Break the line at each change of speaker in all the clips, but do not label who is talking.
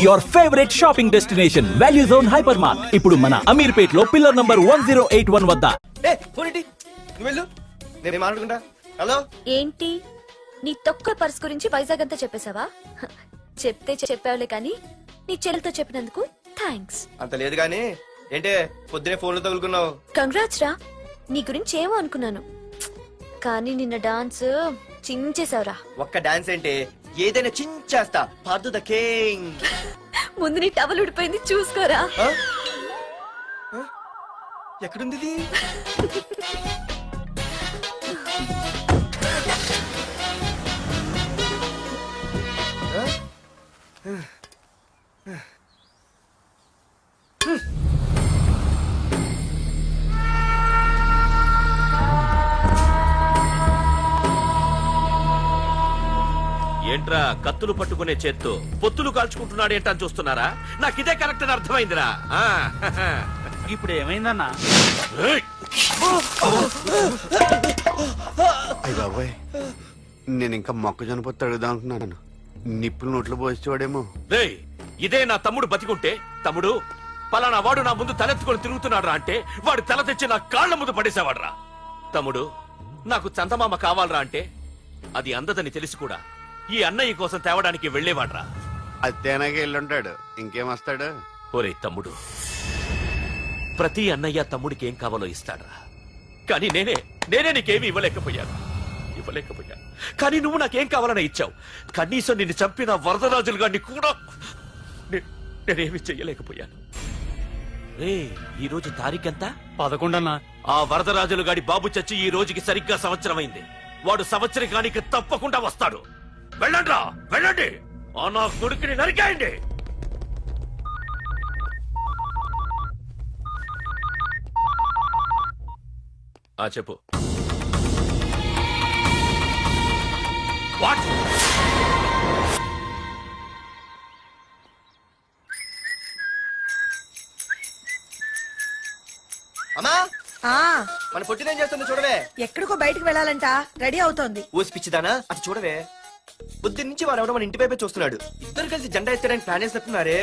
Your favourite shopping destination value zone hyper mart ఇప్పుడు మన అమీర్పేట్ లో పిల్లర్ నంబర్ 1081 వద్ద.
వెళ్ళు, నేను మాట్లాడుకుంటా. హలో,
ఏంటి నీ తొక్క పర్స్ గురించి వైజాగ్ అంతా చెప్పేశావా? చెప్తే చెప్పావులే కానీ నీ చెల్లెలతో చెప్పినందుకు థ్యాంక్స్.
అంత లేదు గానీ ఏంటే పొద్దునే ఫోన్లో తగులుకున్నావు?
కంగ్రాట్స్ రా, నీ గురించి ఏమో అనుకున్నాను కానీ నిన్న డాన్స్ చించేశావురా.
ఒక్క డాన్స్ ఏంటి, ఏదైనా చించేస్తా. Pardhu the king.
ముందు నీ టవల్ ఉడిపోయింది చూసుకోరా.
ఎక్కడుంది ఇది?
ఏంట్రా కత్తులు పట్టుకునే చేత్తో పొత్తులు కాల్చుకుంటున్నాడు ఏంటని చూస్తున్నారా? నాకు ఇదే కరెక్ట్ అని అర్థమైందిరా.
ఇప్పుడు ఏమైందన్నా?
అయ్య బాబాయ్, నేను ఇంకా మొక్కజొన్న పొత్తు అడుగుదాం అనుకున్నాను. నిప్పులు నోట్లు పోసేవాడేమో.
రేయ్, ఇదే నా తమ్ముడు బతికుంటే, తమ్ముడు పలానా వాడు నా ముందు తలెత్తుకొని తిరుగుతున్నాడు అంటే వాడు తల తెచ్చి నా కాళ్ల ముందు పడేసేవాడ్రా. తమ్ముడు నాకు చందమామ కావాలరా అంటే అది అందదని తెలిసి కూడా ఈ అన్నయ్య కోసం తేవడానికి వెళ్లేవాడ్రా.
అత్తేనాకి వెళ్ళుంటాడు, ఇంకేమొస్తాడు?
ఒరే తమ్ముడు, ప్రతి అన్నయ్య తమ్ముడికి ఏం కావాలో ఇస్తాడ్రా. కానీ నేనే నీకేమీ ఇవ్వలేకపోయాను. కానీ నువ్వు నాకేం కావాలని ఇచ్చావు. కనీసం నిన్ను చంపిన వరదరాజులు గారిని కూడా నేనేమి చెయ్యలేకపోయాను. రే, ఈ రోజు తారీఖెంత?
11 అన్నా.
ఆ వరదరాజులు గాడి బాబు చచ్చి ఈ రోజుకి సరిగ్గా సంవత్సరమైంది. వాడు సంవత్సరానికి తప్పకుండా వస్తాడు. వెళ్ళండ్రా, వెళ్ళండి. ఆ నా కొడుకుని నరికేయండి. చెప్పు. వాట్?
అమ్మా, మన పొట్టినేం చేస్తుంది చూడవే.
ఎక్కడికో బయటకు వెళ్ళాలంట, రెడీ అవుతోంది.
ఊసి పిచ్చిదానా, అది చూడవే. బుద్ధి నుంచి వాడు ఎవడో మన ఇంటి వైపే చూస్తున్నాడు. ఇద్దరు కలిసి జెండా ఎత్తారని ప్లాన్ వేస్తున్నారే.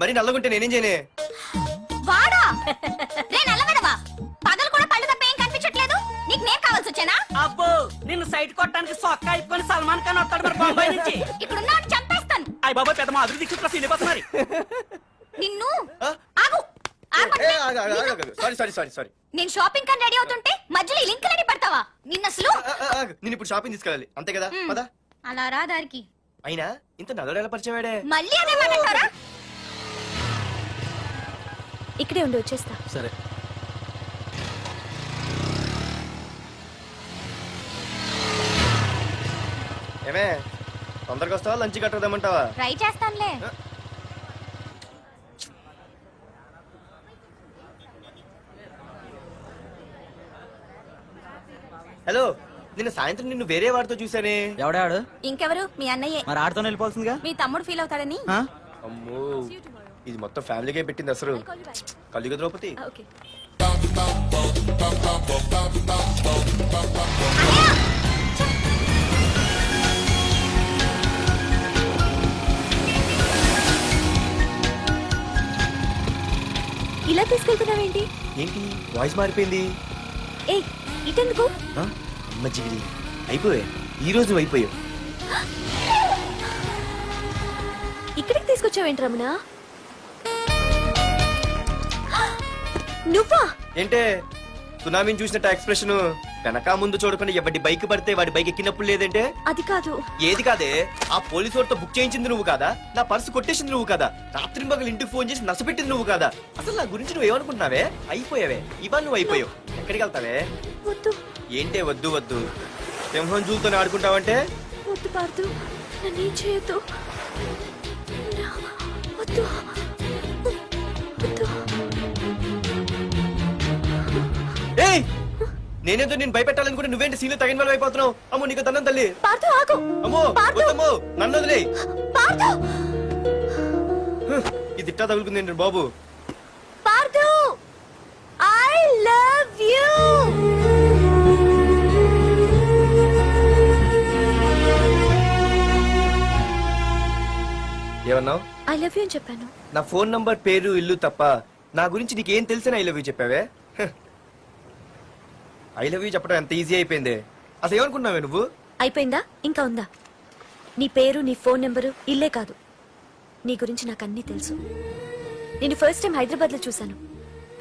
మరీ నల్లగుంటే నేనేం చేయనే?
వాడా రే నల్లవడవా, పగలు కూడా పళ్ళు తప్ప ఏం కనిపించట్లేదు. నీకు నేను కావాల్సి వచ్చానా?
అబ్బో, నిన్ను సైట్ కొట్టడానికి సొక్క అయిపోయి సల్మాన్ ఖాన్ వస్తాడు మరి బొంబాయి నుంచి.
ఇప్పుడు ఉన్నాడు చంపేస్తాను.
అయ్య బాబా, పెద్ద మాధురి దీక్షితుల సీనివాస్ మరి.
నిన్ను ఆగు.
సారీ.
నేను షాపింగ్ కని రెడీ అవుతుంటే మధ్యలో ఈ లింక్ రెడీ పెడతావా? నిన్న అసలు
నేను ఇప్పుడు షాపింగ్ తీసుకెళ్ళాలి, అంతే కదా? పదా.
అలా రా దారికి.
అయినా ఇంత నల్లడు ఎలా పరిచయవాడే?
మళ్ళీ అదే మాట్లాడతారా?
ఇక్కడే ఉండి వచ్చేస్తా.
సరే.
ఏమే, తొందరగా వస్తావా? లంచ్ కట్టదామంటావా?
ట్రై చేస్తానులే.
హలో, నిన్న సాయంత్రం నిన్ను వేరే వాడితో చూసానే.
ఎవడాడు?
ఇంకెవరు? మీ అన్నయ్యే.
మరి ఆడుతో వెళ్ళిపోవాల్సిందిగా.
మీ తమ్ముడు ఫీల్ అవుతాడని.
అమ్మో, ఇది మొత్తం ఫ్యామిలీకే పెట్టింది అసలు. కలియుగ ద్రౌపది.
ఓకే. ఇలా తీసుకెళ్తున్నావేంటి?
ఏంటి వాయిస్ మారిపోయింది?
ఏ ఇటెందుకు?
అమ్మ జీవిడి, అయిపోయా. ఈ రోజు నువ్వు అయిపోయావు.
ఇక్కడికి తీసుకొచ్చావేంటి రమణ? నువ్వా?
ఏంటే సునామీని చూసినట్టు ఎక్స్ప్రెషన్? వెనక ముందు చూడకుండా ఎవడి బైక్ పడితే వాడి బైక్ ఎక్కినప్పుడు లేదంటే?
అది కాదు.
ఏది కాదే? ఆ పోలీసు వాడితో బుక్ చేయించింది నువ్వు కాదా? నా పర్సు కొట్టేసింది నువ్వు కాదా? రాత్రి మగలు ఇంటికి ఫోన్ చేసి నసపెట్టింది నువ్వు కాదా? అసలు నా గురించి నువ్వు ఏమనుకుంటున్నావే? అయిపోయావే, ఇవాళ నువ్వు అయిపోయావు. ఎక్కడికి వెళ్తావే?
వద్దు.
ఏంటే వద్దు? సింహం జూలతో ఆడుకుంటావంటే?
వద్దు పార్దు, నన్నేం చేయొద్దు. వద్దు.
ఏయ్, నేనేదో నేను భయపెట్టాలనుకుంటే నువ్వేంటి సీన్లు తగిన వాళ్ళు అయిపోతున్నావు? అమ్మో, నీకు దండం తల్లి.
పార్దు ఆగు.
అమ్మో వద్దమ్మో, నన్ను వదిలే.
పార్దు,
ఇది ఇట్టా తగులుకుంది బాబు.
Pardhu, I love you.
ఏమన్నావు?
ఐ లవ్ యూ అని చెప్పాను.
నా ఫోన్ నంబర్, పేరు, ఇల్లు తప్ప నా గురించి నీకేం తెలిసిన ఐ లవ్ యూ చెప్పావే? ఐ లవ్ యూ చెప్పడం ఎంత ఈజీ అయిపోయింది. అసలు ఏమనుకున్నావే నువ్వు?
అయిపోయిందా? ఇంకా ఉందా? నీ పేరు, నీ ఫోన్ నెంబరు, ఇల్లే కాదు, నీ గురించి నాకు అన్నీ తెలుసు. నేను ఫస్ట్ టైం హైదరాబాద్ లో చూశాను,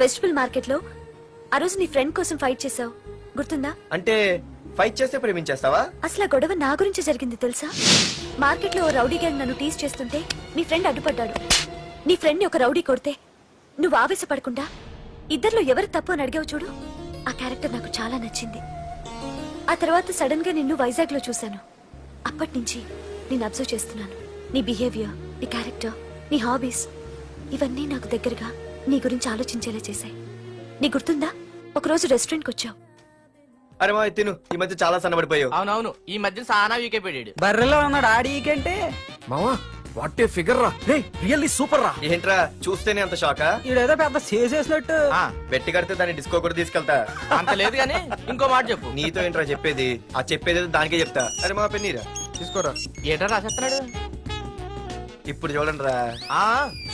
వెజిటబుల్ మార్కెట్ లో. ఆ రోజు నీ ఫ్రెండ్ కోసం ఫైట్ చేసావు, గుర్తుందా?
అంటే ఫైట్ చేస్తే ప్రేమించేస్తావా?
అసలు ఆ గొడవ నా గురించి జరిగింది తెలుసా? మార్కెట్ లో ఓ రౌడీ గ్యాంగ్ నన్ను టీజ్ చేస్తుంటే నీ ఫ్రెండ్ అడ్డుపడ్డాడు. నీ ఫ్రెండ్ ని ఒక రౌడీ కొడితే నువ్వు ఆవేశపడకుండా ఇద్దర్లో ఎవరు తప్పు అని అడిగావు చూడు, ఆ క్యారెక్టర్ నాకు చాలా నచ్చింది. ఆ తర్వాత సడన్ గా నిన్ను వైజాగ్ లో చూశాను. అప్పటి నుంచి నేను అబ్జర్వ్ చేస్తున్నాను. నీ బిహేవియర్, నీ క్యారెక్టర్, నీ హాబీస్, ఇవన్నీ నాకు దగ్గరగా నీ గురించి ఆలోచించేలా చేశాయి. నీ గుర్తుందా, ఒకరోజు రెస్టారెంట్ కి వచ్చావు.
అరే మా తిను, ఈ మధ్య చాలా సన్నబడిపోయావు.
అవునవును, ఈ మధ్య సానా వీకే పెట్టాడు.
బర్రెలో ఉన్నాడు ఆడికంటే.
మావా వాట్ ఏ ఫిగర్ రా, రే రియల్లీ సూపర్ రా.
ఏంట్రా చూస్తేనే అంత షాకా?
ఈడేదో పెద్ద చేసేసినట్టు.
బెట్టి కడితే దాన్ని డిస్కో కూడా తీసుకెళ్తా.
అంత లేదు గానీ ఇంకో మాట చెప్పు.
నీతో ఏంట్రా చెప్పేది? ఆ చెప్పేది దానికే చెప్తా. అరే మా పెన్నీరా తీసుకోరా.
ఏటా రాసేస్తున్నాడు?
ఇప్పుడు చూడండి రా.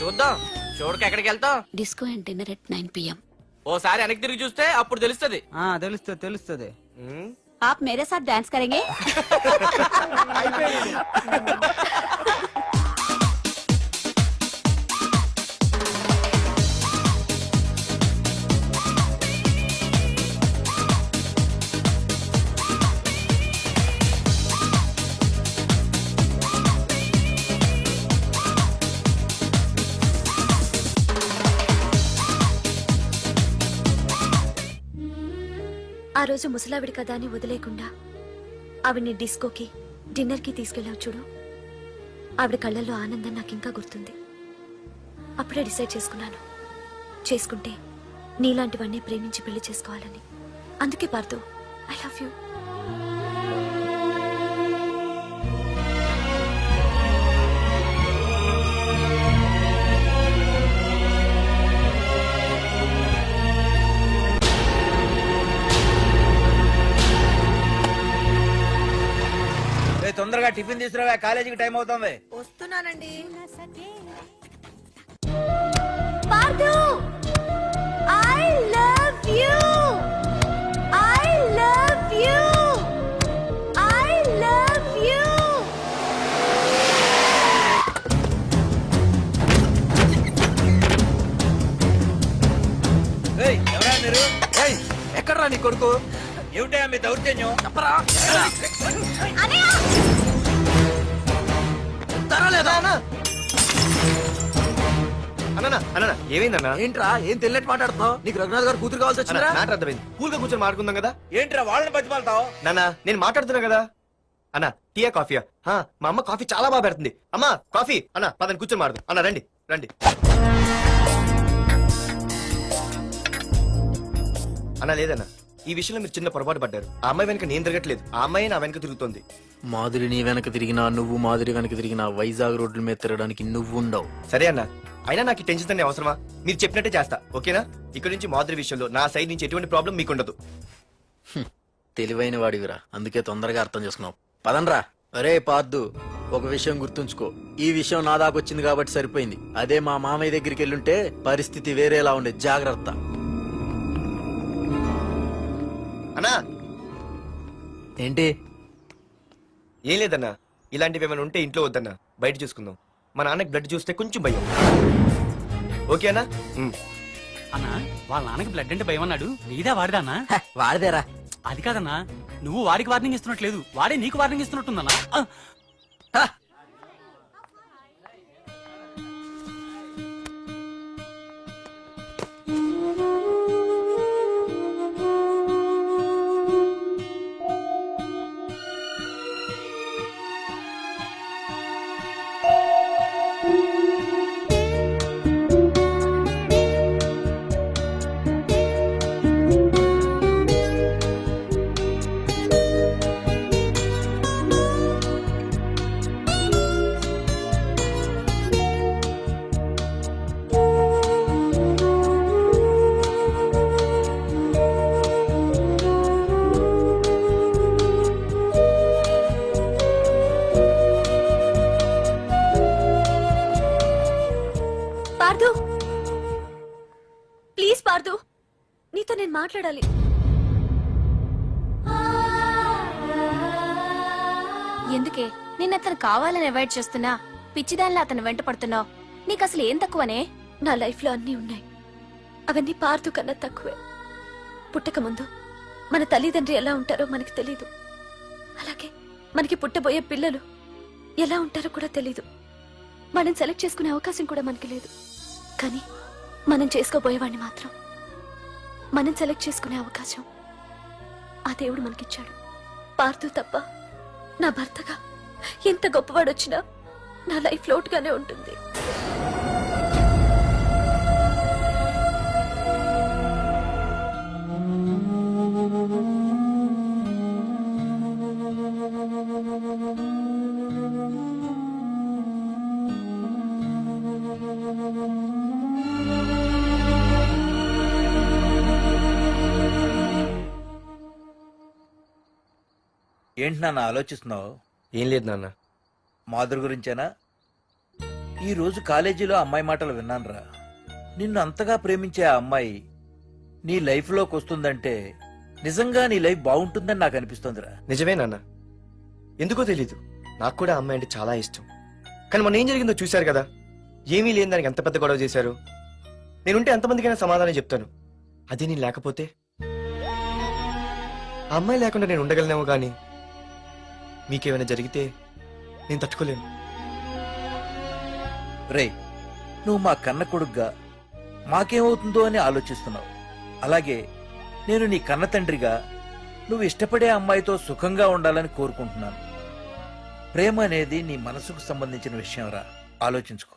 చూద్దాం. చూడక ఎక్కడికి వెళ్తాం?
Disco and dinner at 9 PM.
ఓసారి వెనక్కి తిరిగి చూస్తే అప్పుడు తెలుస్తది.
తెలుస్తుంది తెలుస్తుంది.
आप मेरे साथ डांस करेंगे?
ఆ రోజు ముసలావిడి కదా అని వదిలేకుండా ఆవిడ్ని డిస్కోకి, డిన్నర్ కి తీసుకెళ్ళావు చూడు, ఆవిడ కళ్ళల్లో ఆనందం నాకు ఇంకా గుర్తుంది. అప్పుడే డిసైడ్ చేసుకుంటే నీలాంటివన్నీ ప్రేమించి పెళ్లి చేసుకోవాలని. అందుకే పార్థు, ఐ లవ్ యూ.
తొందరగా టిఫిన్ తీసుకురావా, కాలేజీకి టైం అవుతుంది.
వస్తున్నానండి. Partha, I love you, I love you, I love you.
ఎవరా మీరు? ఎక్కడరా నీ కొడుకు? ఏమిటా మీ దౌర్జన్యం? చెప్పరా.
అన్న ఏమైందన్నా?
ఏంట్రా ఏం తెలియట్ మాట్లాడుతున్నావు? నీకు రఘునాథ్ గారు కూతురు కావాల్సి వచ్చిందా?
మ్యాటర్ అర్థమైంది. కూల్ గా కూర్చొని మాట్లాడుకుందాం కదా.
ఏంట్రా వాళ్ళని బతిమాలతావు?
నాన్న నేను మాట్లాడుతున్నా కదా. అన్న టీయా కాఫీయా? మా అమ్మ కాఫీ చాలా బాగా పెడుతుంది. అమ్మా కాఫీ. అన్న పదని కూర్చొని మాడదు. అన్న రండి రండి. అన్న లేదన్న, ఈ విషయంలో మీరు చిన్న పొరపాటు పడ్డారు. ఆ అమ్మాయి వెనక నేను తిరగట్లేదు, ఆ అమ్మాయి నా వెనక తిరుగుతోంది.
మాధురి నీ వెనక తిరిగినా, నువ్వు మాధురి వెనక తిరిగినా వైజాగ్ రోడ్ల మీద తిరగడానికి నువ్వు ఉండవు.
సరే అన్న, అయినా నాకు ఈ టెన్షన్ అనే అవసరమా? మీరు చెప్పినట్టే చేస్తా, ఓకేనా? ఇక్కడ నుంచి మాధురి విషయంలో నా సైడ్ నుంచి ఎటువంటి ప్రాబ్లం మీకు ఉండదు.
తెలివైన వాడివిరా, అందుకే తొందరగా అర్థం చేసుకున్నావు. పదండ్రా. అరే పార్దు, ఒక విషయం గుర్తుంచుకో, ఈ విషయం నా దాకొచ్చింది కాబట్టి సరిపోయింది. అదే మా మామయ్య దగ్గరికి వెళ్ళుంటే పరిస్థితి వేరేలా ఉండేది. జాగ్రత్త.
అన్నా
ఏంటి?
ఏం లేదన్నా, ఇలాంటివి ఏమైనా ఉంటే ఇంట్లో వద్దన్నా, బయట చూసుకుందాం. మా నాన్నకి బ్లడ్ చూస్తే కొంచెం భయం. ఓకేనా?
అన్నా, వాళ్ళ నాన్నకి బ్లడ్ అంటే భయం అన్నాడు, నీదా వాడిదానా?
వాడిదేరా.
అది కాదన్నా, నువ్వు వాడికి వార్నింగ్ ఇస్తున్నట్లేదు, వాడే నీకు వార్నింగ్ ఇస్తున్నట్టుందన్నా.
మాట్లాడాలి.
ఎందుకే నిన్న అతను కావాలని అవాయిడ్ చేస్తున్నా పిచ్చిదానిలో అతను వెంట పడుతున్నావు? నీకు అసలు ఏం తక్కువనే?
నా లైఫ్ లో అన్నీ ఉన్నాయి. అవన్నీ పార్దు కన్నా తక్కువే. పుట్టక ముందు మన తల్లిదండ్రి ఎలా ఉంటారో మనకి తెలీదు. అలాగే మనకి పుట్టబోయే పిల్లలు ఎలా ఉంటారో కూడా తెలీదు. మనం సెలెక్ట్ చేసుకునే అవకాశం కూడా మనకి లేదు. కానీ మనం చేసుకోబోయేవాడిని మాత్రం మనం సెలెక్ట్ చేసుకునే అవకాశం ఆ దేవుడు మనకిచ్చాడు. పార్దు తప్ప నా భర్తగా ఎంత గొప్పవాడొచ్చినా నా లైఫ్ లోటుగానే ఉంటుంది.
ఏంటి నాన్న ఆలోచిస్తున్నావు?
ఏం లేదు నాన్న.
మాధురి గురించేనా? ఈ రోజు కాలేజీలో అమ్మాయి మాటలు విన్నానురా. నిన్ను అంతగా ప్రేమించే ఆ అమ్మాయి నీ లైఫ్ లోకి వస్తుందంటే నిజంగా నీ లైఫ్ బాగుంటుందని నాకు అనిపిస్తోందిరా.
నిజమే నాన్న. ఎందుకో తెలీదు, నాకు కూడా అమ్మాయి అంటే చాలా ఇష్టం. కానీ మొన్న ఏం జరిగిందో చూశారు కదా. ఏమీ లేని దానికి ఎంత పెద్ద గొడవ చేశారు. నేనుంటే ఎంతమందికైనా సమాధానం చెప్తాను. అదే నేను లేకపోతే ఆ అమ్మాయి లేకుండా నేను ఉండగలనేమో. కానీ మీకేమైనా జరిగితే నేను తట్టుకోలేను.
రేయ్, నువ్వు మా కన్న కొడుగ్గా మాకేమవుతుందో అని ఆలోచిస్తున్నావు. అలాగే నేను నీ కన్న తండ్రిగా నువ్వు ఇష్టపడే అమ్మాయితో సుఖంగా ఉండాలని కోరుకుంటున్నాను. ప్రేమ అనేది నీ మనసుకు సంబంధించిన విషయం రా, ఆలోచించుకో.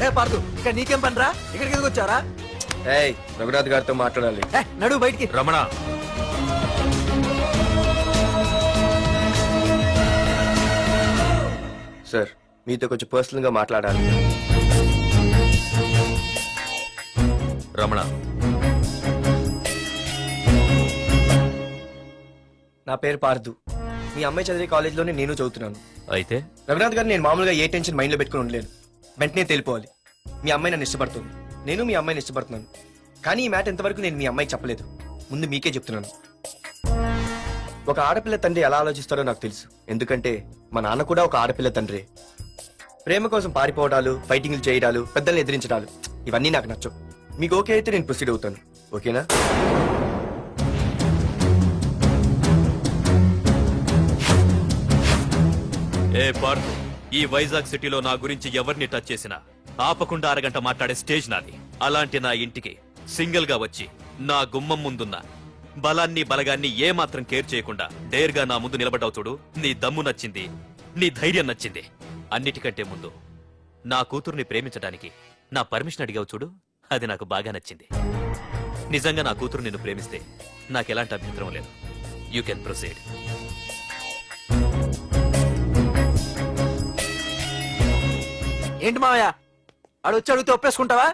ఏ పార్దు, ఇక్కడ నీకేం పనిరా? ఇక్కడికి ఎందుకు వచ్చారా? ఏయ్, రఘునాథ్ గారితో మాట్లాడాలి. నడు బయటికి.
రమణ,
సార్, మీతో కొంచెం పర్సనల్ గా మాట్లాడాలి.
రమణ,
నా పేరు పార్దు. మీ అమ్మాయి చదివే కాలేజీలోనే నేను చదువుతున్నాను.
అయితే
రఘునాథ్ గారు, నేను మామూలుగా ఏ టెన్షన్ మైండ్ లో పెట్టుకుని ఉండలేను. వెంటనే తెలిపోవాలి. మీ అమ్మాయి నన్ను ఇష్టపడుతుంది, నేను మీ అమ్మాయిని ఇష్టపడుతున్నాను. కానీ ఈ మ్యాటర్ ఎంతవరకు నేను మీ అమ్మాయికి చెప్పలేదు. ముందు మీకే చెప్తున్నాను. ఒక ఆడపిల్ల తండ్రి ఎలా ఆలోచిస్తారో నాకు తెలుసు. ఎందుకంటే మా నాన్న కూడా ఒక ఆడపిల్ల తండ్రి. ప్రేమ కోసం పారిపోవడాలు, ఫైటింగ్లు చేయడాలు, పెద్దల్ని ఎదిరించడాలు, ఇవన్నీ నాకు నచ్చవు. మీకు ఓకే అయితే నేను ప్రొసీడ్ అవుతాను. ఓకేనా?
ఏ పార్దు, ఈ వైజాగ్ సిటీలో నా గురించి ఎవరిని టచ్ చేసినా ఆపకుండా అరగంట మాట్లాడే స్టేజ్ నాది. అలాంటి నా ఇంటికి సింగిల్ గా వచ్చి నా గుమ్మం ముందున్న బలాన్ని బలగాన్ని ఏమాత్రం కేర్ చేయకుండా డేర్ గా నా ముందు నిలబడ్డావు చూడు. నీ దమ్ము నచ్చింది, నీ ధైర్యం నచ్చింది. అన్నిటికంటే ముందు నా కూతుర్ని ప్రేమించడానికి నా పర్మిషన్ అడిగావు చూడు, అది నాకు బాగా నచ్చింది. నిజంగా నా కూతురు నిన్ను ప్రేమిస్తే నాకెలాంటి అభ్యంతరం లేదు. You can proceed.
ఏంటి మావయ్య, ఆడొచ్చి అడిగితే ఒప్పేసుకుంటావా?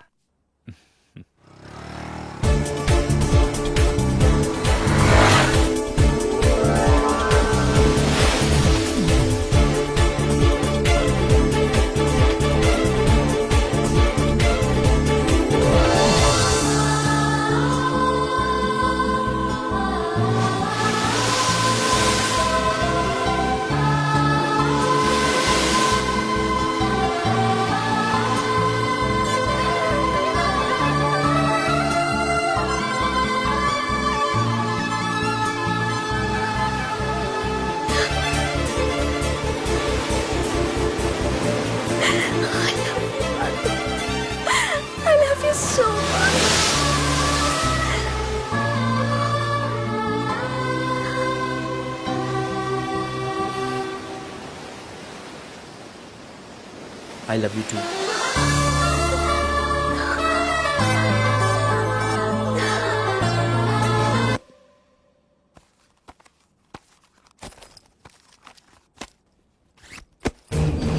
I love you too.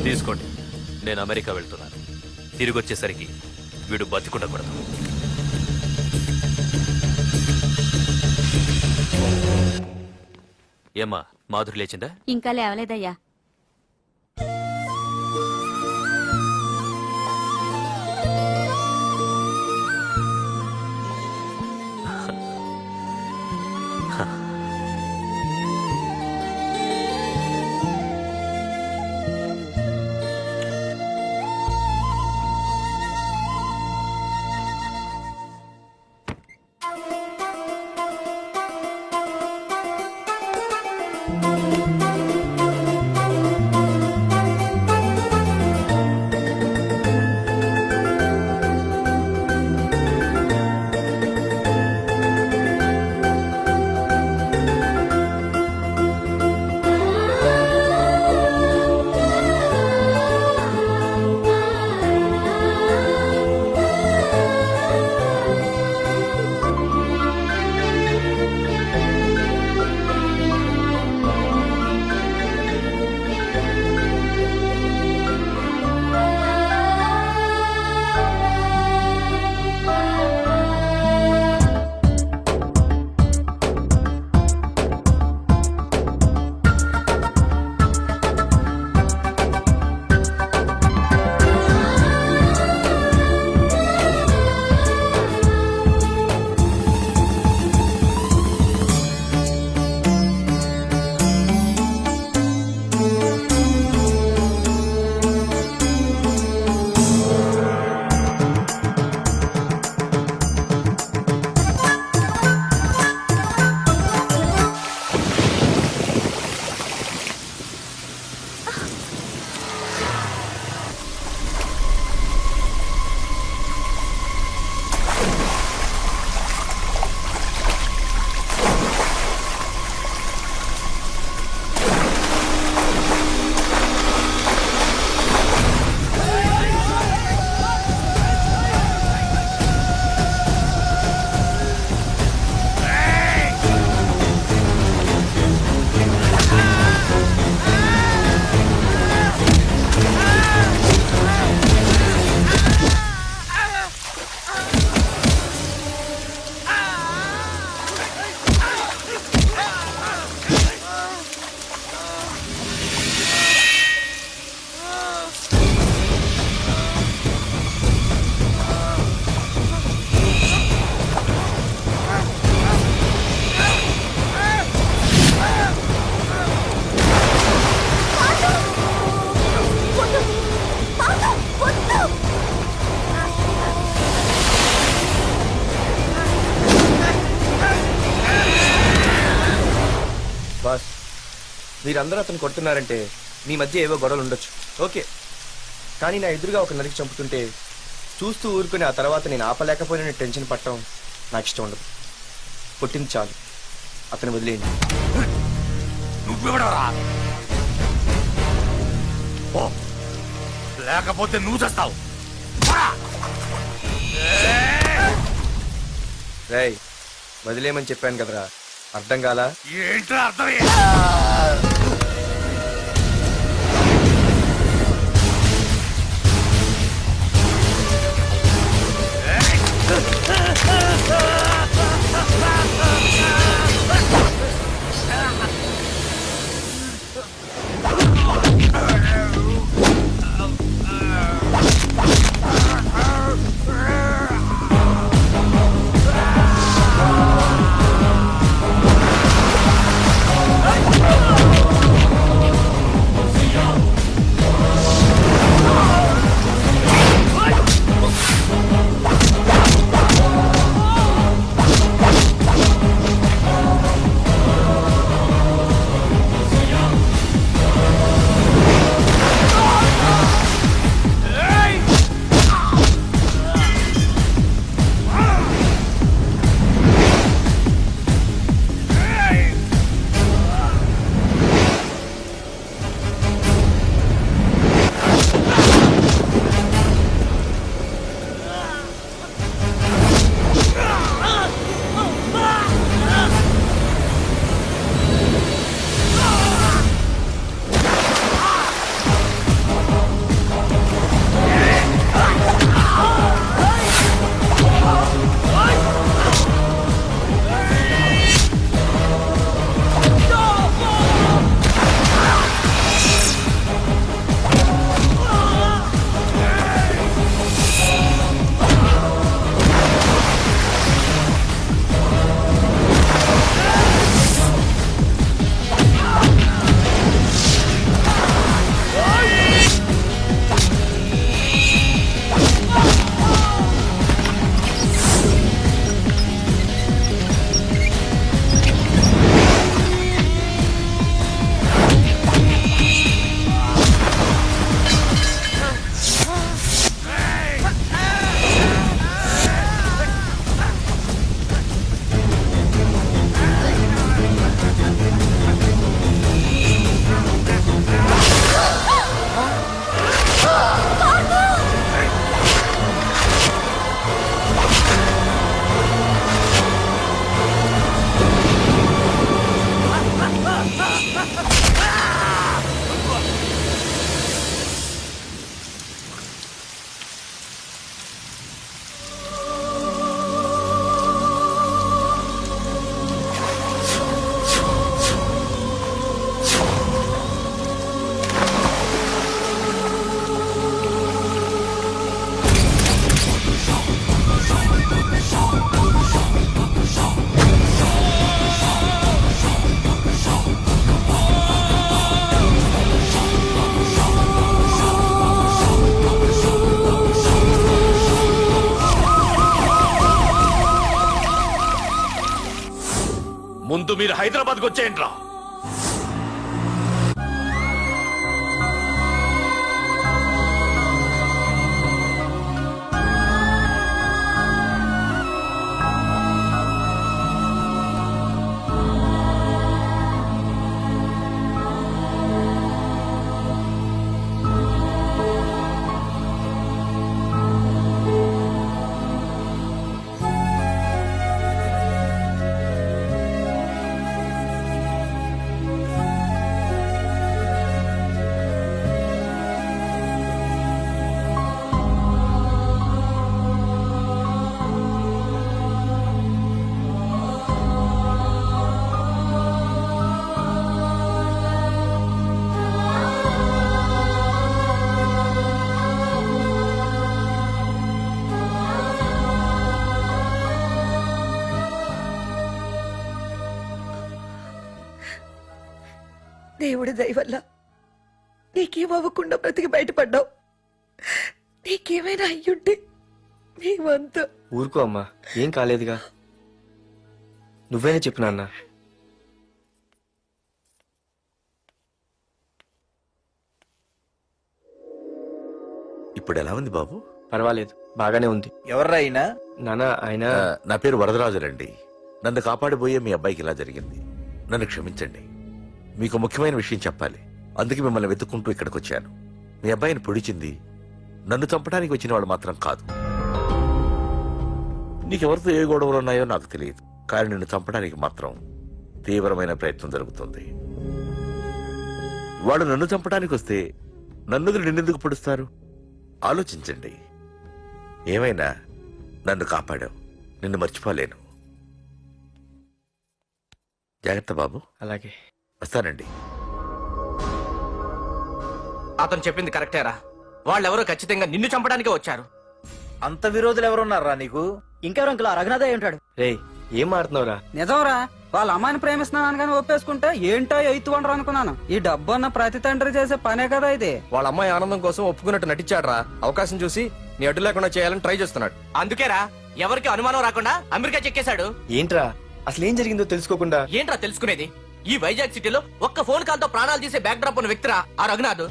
తీసుకోండి, నేను అమెరికా వెళ్తున్నాను. తిరిగి వచ్చేసరికి వీడు బతికుండకూడదు. ఏమ్మా, మాధురి లేచిందా?
ఇంకా లేవలేదయ్యా.
బాస్, మీరందరూ అతను కొడుతున్నారంటే మీ మధ్య ఏవో గొడవలు ఉండొచ్చు, ఓకే. కానీ నా ఎదురుగా ఒక నరికి చంపుతుంటే చూస్తూ ఊరుకుని ఆ తర్వాత నేను ఆపలేకపోయిన టెన్షన్ పట్టడం నాకు ఇష్టం ఉండదు. కొట్టింది చాలు, అతను వదిలేయండి.
లేకపోతే నువ్వు చేస్తావు.
రేయ్, వదిలేయమని చెప్పాను కదరా, అర్థం కాలా?
ఏంటో అర్థం.
Ah!
ముందు మీరు హైదరాబాద్కి వచ్చేయండి రా.
దేవుడి దయ వల్ల నీకేమవ్వకుండా బ్రతికి బయటపడ్డావు. నీకేమైనా అయ్యుంటే మేమంతా.
ఊరుకో అమ్మా, ఏం కాలేదుగా. నువ్వేనే చెప్పు నాన్న.
ఇప్పుడు ఎలా ఉంది బాబు?
పర్వాలేదు, బాగానే ఉంది.
ఎవర్రా అయినా?
నాన్న ఆయన
నా పేరు వరదరాజులండి. నన్ను కాపాడిపోయే మీ అబ్బాయికి ఇలా జరిగింది. నన్ను క్షమించండి. మీకు ముఖ్యమైన విషయం చెప్పాలి. అందుకే మిమ్మల్ని వెతుక్కుంటూ ఇక్కడికి వచ్చాను. మీ అబ్బాయిని పొడిచింది నన్ను చంపడానికి వచ్చిన వాడు మాత్రం కాదు. నీకెవరితో ఏ గొడవలు ఉన్నాయో నాకు తెలియదు, కానీ నిన్ను చంపడానికి మాత్రం తీవ్రమైన ప్రయత్నం జరుగుతుంది. వాడు నన్ను చంపడానికి వస్తే నన్ను నిన్నెందుకు పొడుస్తారు? ఆలోచించండి. ఏమైనా నన్ను కాపాడావు, నిన్ను మర్చిపోలేను. జాగ్రత్త బాబు.
అలాగే
వస్తానండి.
అతను చెప్పింది కరెక్టేరా. వాళ్ళెవరో ఖచ్చితంగా నిన్ను చంపడానికే వచ్చారు.
అంత విరోధులు ఎవరున్నారా నీకు?
ఇంకెవరు అంకుల్? రఘునాథ ఉంటాడు.
రేయ్, ఏం ఆడుతున్నావురా?
నిజంరా, వాళ్ళ అమ్మాయిని ప్రేమిస్తున్నాను కానీ ఒప్పేసుకుంటే ఏంటో ఎయిత్ వండర్ అనుకున్నాను. ఈ డబ్బు అన్న ప్రతి తండ్రి చేసే పనే కదా ఇది.
వాళ్ళ అమ్మాయి ఆనందం కోసం ఒప్పుకున్నట్టు నటించాడురా. అవకాశం చూసి నీ అడ్డు లేకుండా చేయాలని ట్రై చేస్తున్నాడు.
అందుకేరా ఎవరికి అనుమానం రాకుండా అమెరికా చెక్కేశాడు.
ఏంట్రా అసలు ఏం జరిగిందో తెలుసుకోకుండా?
ఏంట్రా తెలుసుకునేది? ఈ వైజాగ్ సిటీలో ఒక్క ఫోన్ కాల్ తో ప్రాణాలు తీసే బ్యాక్ డ్రాప్ ఉన్న వ్యక్తిరా ఆ రఘునాథ్.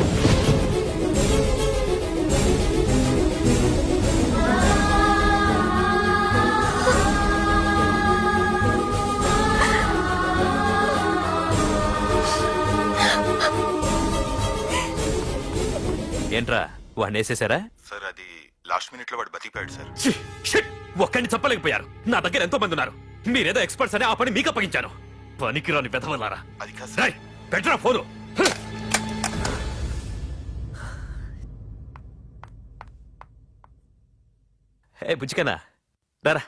ఏంట్రా వాడిని వేసేసారా?
సార్ అది లాస్ట్ మినిట్ లో వాడు బతికిపోయాడు సార్.
ఒక్కడిని చెప్పలేకపోయారు. నా దగ్గర ఎంతో మంది ఉన్నారు. మీరేదో ఎక్స్పర్ట్స్ అని ఆ పని మీకు అప్పగించాను. పనికిరాని వెధవలారా.
అది కాదు
రేయ్, పెట్టరా ఫోను. ఏ బుజ్జికన్నా రారా.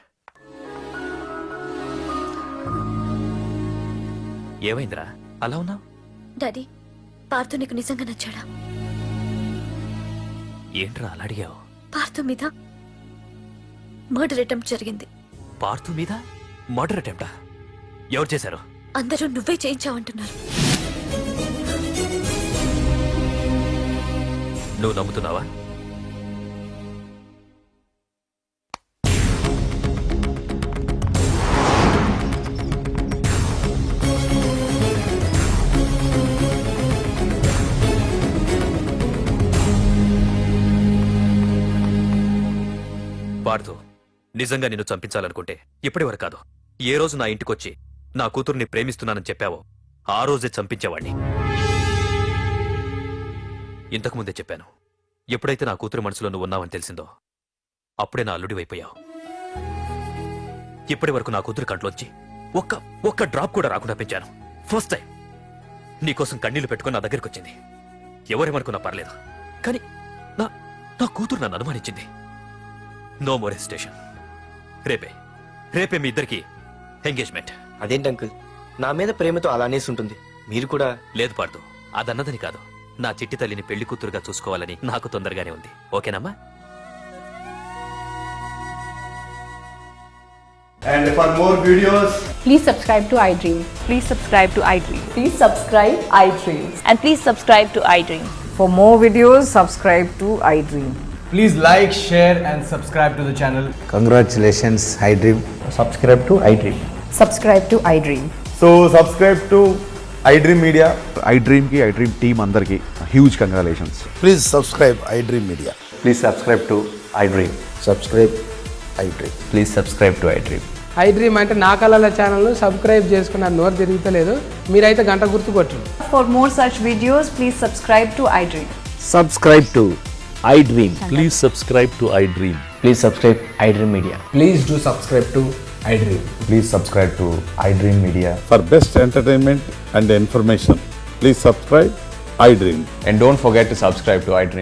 ఏమైందిరా అలా ఉన్నావు?
డాడీ, పార్థు నీకు నిజంగా నచ్చాడా?
ఏంట్రా అలా అడిగావు?
పార్థు మీద మర్డర్ అటెంప్ట్ జరిగింది.
పార్థు మీద మర్డర్ అటెంప్టా? ఎవరు చేశారు?
అందరూ నువ్వే చేయించావంటున్నారు.
నువ్వు నమ్ముతున్నావా? పార్థు, నిజంగా నిన్ను చంపించాలనుకుంటే ఇప్పటి వరకు కాదు, ఏ రోజు నా ఇంటికొచ్చి నా కూతుర్ని ప్రేమిస్తున్నానని చెప్పావో ఆ రోజే చంపించేవాణ్ణి. ఇంతకుముందే చెప్పాను, ఎప్పుడైతే నా కూతురు మనసులో నువ్వు ఉన్నావని తెలిసిందో అప్పుడే నా అల్లుడివైపోయావు. ఇప్పటి వరకు నా కూతురు కంట్లోంచి ఒక్క డ్రాప్ కూడా రాకుండా పెంచాను. ఫస్ట్ టైం నీకోసం కన్నీళ్లు పెట్టుకుని నా దగ్గరికి వచ్చింది. ఎవరేమనుకున్నా పర్లేదు, కానీ నా కూతురు నన్ను అనుమానించింది. No more hesitation. రేపే మీ ఇద్దరికి ఎంగేజ్మెంట్.
అదేంటి అంకుల్, నా మీద ప్రేమతో అలానేసి ఉంటుంది. మీరు కూడా?
లేదు పార్దు, అదన్నదని కాదు. నా చిట్టి తల్లిని పెళ్లి కూతురుగా చూసుకోవాలని నాకు తొందరగానే ఉంది. ఓకేనమ్మా?
And for more videos,
Please subscribe to iDream. Please subscribe to iDream. Please subscribe iDream. And please subscribe to iDream. For more videos, subscribe to iDream.
please like, share and subscribe to the channel.
Congratulations iDream.
Subscribe to iDream.
Subscribe to iDream.
So subscribe to iDream Media.
iDream team అందరికి huge congratulations.
Please subscribe I dream media.
Please subscribe to iDream.
Subscribe I dream.
Please subscribe to iDream.
I dream అంటే నా కళల channel subscribe చేసుకున్న నోరు తిరుగుతలేదు. మీరైతే గంట గుర్తు కొట్టు.
For more such videos, please subscribe to iDream.
Subscribe to iDream. Please subscribe to iDream.
Please subscribe iDream Media.
Please do subscribe to iDream. Please subscribe to iDream Media.
For best entertainment and information please subscribe iDream.
And don't forget to subscribe to iDream.